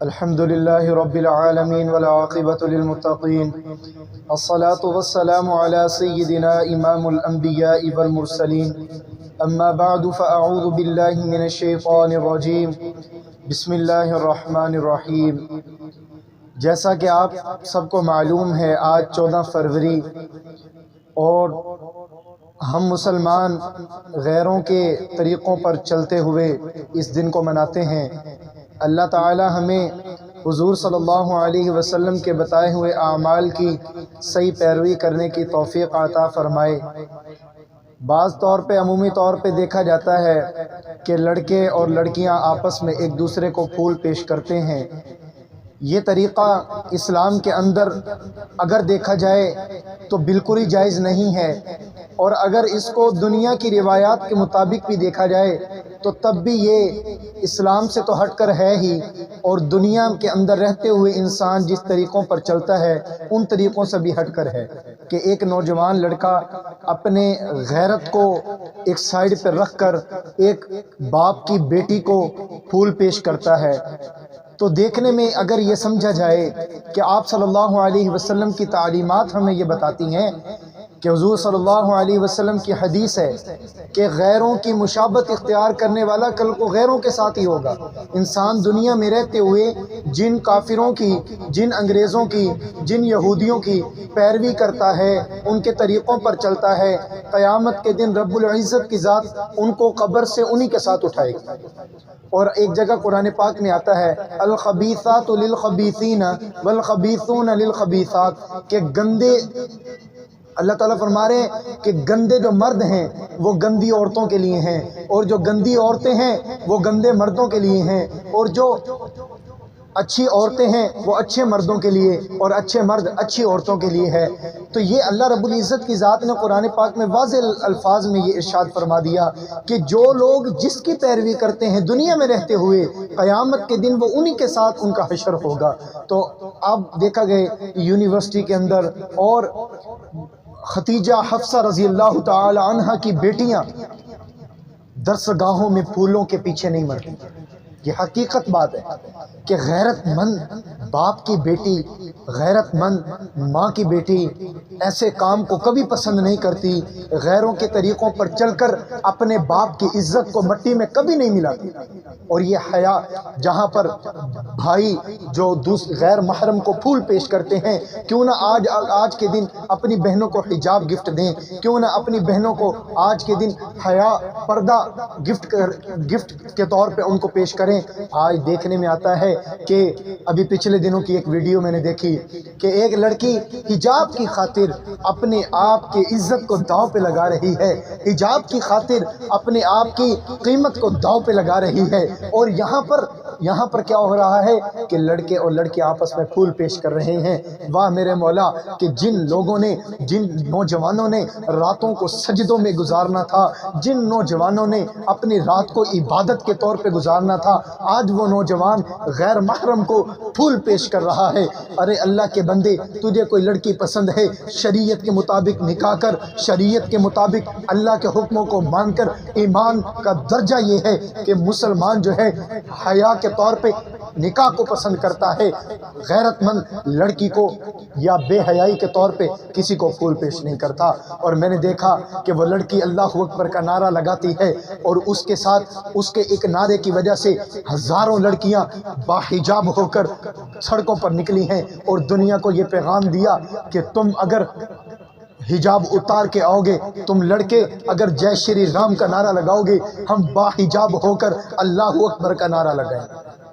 الحمد لله رب العالمين والعاقبة للمتقين الصلاة والسلام على سيدنا إمام الأنبياء والمرسلين أما بعد فأعوذ بالله من الشيطان الرجيم بسم اللہ الرحمن الرحیم۔ جیسا کہ آپ سب کو معلوم ہے آج 14 فروری اور ہم مسلمان غیروں کے طریقوں پر چلتے ہوئے اس دن کو مناتے ہیں۔ اللہ تعالی ہمیں حضور صلی اللہ علیہ وسلم کے بتائے ہوئے اعمال کی صحیح پیروی کرنے کی توفیق عطا فرمائے۔ بعض طور پہ عمومی طور پہ دیکھا جاتا ہے کہ لڑکے اور لڑکیاں آپس میں ایک دوسرے کو پھول پیش کرتے ہیں۔ یہ طریقہ اسلام کے اندر اگر دیکھا جائے تو بالکل ہی جائز نہیں ہے، اور اگر اس کو دنیا کی روایات کے مطابق بھی دیکھا جائے تو تب بھی یہ اسلام سے تو ہٹ کر ہے ہی، اور دنیا کے اندر رہتے ہوئے انسان جس طریقوں پر چلتا ہے ان طریقوں سے بھی ہٹ کر ہے کہ ایک نوجوان لڑکا اپنے غیرت کو ایک سائیڈ پر رکھ کر ایک باپ کی بیٹی کو پھول پیش کرتا ہے۔ تو دیکھنے میں اگر یہ سمجھا جائے کہ آپ صلی اللہ علیہ وسلم کی تعلیمات ہمیں یہ بتاتی ہیں کہ حضور صلی اللہ علیہ وسلم کی حدیث ہے کہ غیروں کی مشابہت اختیار کرنے والا کل کو غیروں کے ساتھ ہی ہوگا۔ انسان دنیا میں رہتے ہوئے جن کافروں کی، جن انگریزوں کی، جن یہودیوں کی پیروی کرتا ہے، ان کے طریقوں پر چلتا ہے، قیامت کے دن رب العزت کی ذات ان کو قبر سے انہی کے ساتھ اٹھائے گی۔ اور ایک جگہ قرآن پاک میں آتا ہے الخبیثات للخبیثین والخبیثون للخبیثات، کہ گندے، اللہ تعالیٰ فرما رہے ہیں کہ گندے جو مرد ہیں وہ گندی عورتوں کے لیے ہیں، اور جو گندی عورتیں ہیں وہ گندے مردوں کے لیے ہیں، اور جو اچھی عورتیں ہیں وہ اچھے مردوں کے لیے، اور اچھے مرد اچھی عورتوں کے لیے ہے۔ تو یہ اللہ رب العزت کی ذات نے قرآن پاک میں واضح الفاظ میں یہ ارشاد فرما دیا کہ جو لوگ جس کی پیروی کرتے ہیں دنیا میں رہتے ہوئے، قیامت کے دن وہ انہی کے ساتھ ان کا حشر ہوگا۔ تو اب دیکھا گئے یونیورسٹی کے اندر اور ختیجہ حفصہ رضی اللہ تعالی عنہ کی بیٹیاں درسگاہوں میں پھولوں کے پیچھے نہیں مرتی۔ یہ حقیقت بات ہے کہ غیرت مند باپ کی بیٹی، غیرت مند ماں کی بیٹی ایسے کام کو کبھی پسند نہیں کرتی، غیروں کے طریقوں پر چل کر اپنے باپ کی عزت کو مٹی میں کبھی نہیں ملاتی۔ اور یہ حیا جہاں پر بھائی جو غیر محرم کو پھول پیش کرتے ہیں، کیوں نہ آج کے دن اپنی بہنوں کو حجاب گفٹ دیں، کیوں نہ اپنی بہنوں کو آج کے دن حیا پردہ گفٹ کے طور پہ ان کو پیش کریں۔ آج دیکھنے میں آتا ہے کہ ابھی پچھلے دنوں کی ایک ویڈیو میں نے دیکھی کہ ایک لڑکی حجاب کی خاطر اپنے آپ کی عزت کو داؤ پہ لگا رہی ہے، حجاب کی خاطر اپنے آپ کی قیمت کو داؤ پہ لگا رہی ہے، اور یہاں پر کیا ہو رہا ہے کہ لڑکے اور لڑکے آپس میں پھول پیش کر رہے ہیں۔ واہ میرے مولا کہ جن لوگوں نے، جن نوجوانوں نے راتوں کو سجدوں میں گزارنا تھا، جن نوجوانوں نے اپنی رات کو عبادت کے طور پہ گزارنا تھا، آج وہ نوجوان غیر محرم کو پھول پیش کر رہا ہے۔ ارے اللہ کے بندے، تجھے کوئی لڑکی پسند ہے، شریعت کے مطابق نکاح کر، شریعت کے مطابق اللہ کے حکموں کو مان کر۔ ایمان کا درجہ یہ ہے کہ مسلمان جو ہے حیا کے طور پہ نکاح کو پسند کرتا ہے، غیرت مند لڑکی کو یا بے حیائی کے طور پہ کسی کو پھول پیش نہیں کرتا۔ اور میں نے دیکھا کہ وہ لڑکی اللہ اکبر کا نعرہ لگاتی ہے، اور اس کے ساتھ اس کے ایک نعرے کی وجہ سے ہزاروں لڑکیاں باحجاب ہو کر سڑکوں پر نکلی ہیں، اور دنیا کو یہ پیغام دیا کہ تم اگر حجاب اتار کے آؤ گے، تم لڑکے اگر جے شری رام کا نعرہ لگاؤ گے، ہم باحجاب ہو کر اللہ اکبر کا نعرہ لگائیں۔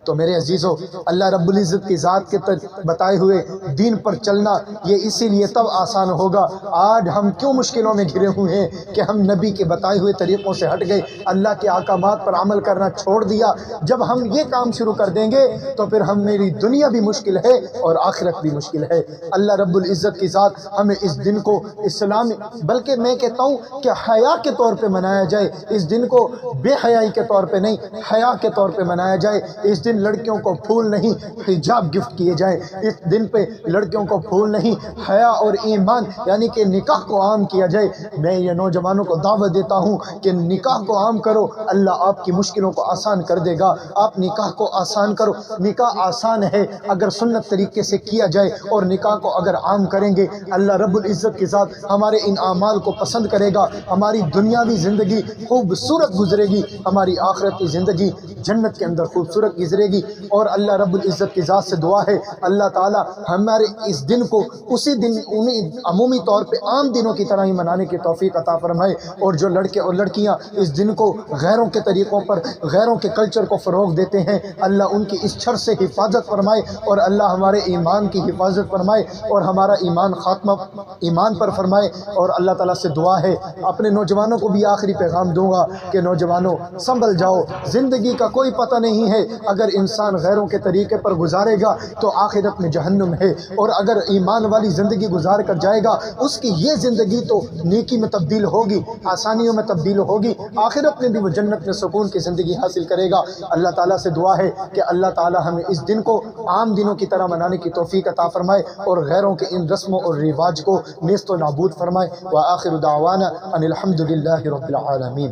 تو میرے عزیزو، اللہ رب العزت کی ذات کے بتائے ہوئے دین پر چلنا یہ اسی لیے تب آسان ہوگا۔ آج ہم کیوں مشکلوں میں گھرے ہوئے ہیں کہ ہم نبی کے بتائے ہوئے طریقوں سے ہٹ گئے، اللہ کے احکامات پر عمل کرنا چھوڑ دیا۔ جب ہم یہ کام شروع کر دیں گے تو پھر میری دنیا بھی مشکل ہے اور آخرت بھی مشکل ہے۔ اللہ رب العزت کی ذات ہمیں اس دن کو اسلام، بلکہ میں کہتا ہوں کہ حیا کے طور پہ منایا جائے، اس دن کو بے حیائی کے طور پہ نہیں، حیا کے طور پہ منایا جائے۔ اس دن دن لڑکیوں کو پھول نہیں حجاب گفٹ کیے جائیں، اس دن پہ لڑکیوں کو پھول نہیں حیا اور ایمان یعنی کہ نکاح کو عام کیا جائے۔ میں یہ نوجوانوں کو دعوت دیتا ہوں کہ نکاح کو عام کرو، اللہ آپ کی مشکلوں کو آسان کر دے گا۔ آپ نکاح کو آسان کرو، نکاح آسان ہے اگر سنت طریقے سے کیا جائے، اور نکاح کو اگر عام کریں گے اللہ رب العزت کے ذات ہمارے ان اعمال کو پسند کرے گا، ہماری دنیاوی زندگی خوبصورت گزرے گی، ہماری آخرت کی زندگی جنت کے اندر خوبصورت گزرے گی۔ اور اللہ رب العزت کی ذات سے دعا ہے اللہ تعالی ہمارے اس دن کو اسی دن انہیں عمومی طور پہ عام دنوں کی طرح ہی منانے کی توفیق عطا فرمائے، اور جو لڑکے اور لڑکیاں اس دن کو غیروں کے طریقوں پر غیروں کے کلچر کو فروغ دیتے ہیں اللہ ان کی اس شر سے حفاظت فرمائے، اور اللہ ہمارے ایمان کی حفاظت فرمائے، اور ہمارا ایمان خاتمہ ایمان پر فرمائے۔ اور اللہ تعالیٰ سے دعا ہے، اپنے نوجوانوں کو بھی آخری پیغام دوں گا کہ نوجوانوں سنبھل جاؤ، زندگی کا کوئی پتہ نہیں ہے، اگر انسان غیروں کے طریقے پر گزارے گا تو آخرت میں جہنم ہے، اور اگر ایمان والی زندگی گزار کر جائے گا اس کی یہ زندگی تو نیکی میں تبدیل ہوگی، آسانیوں میں تبدیل ہوگی، آخرت میں بھی وہ جنت میں سکون کی زندگی حاصل کرے گا۔ اللہ تعالیٰ سے دعا ہے کہ اللہ تعالیٰ ہمیں اس دن کو عام دنوں کی طرح منانے کی توفیق عطا فرمائے، اور غیروں کے ان رسموں اور رواج کو نیست و نابود فرمائے۔ وآخر دعوانا ان الحمد للہ رب العالمین۔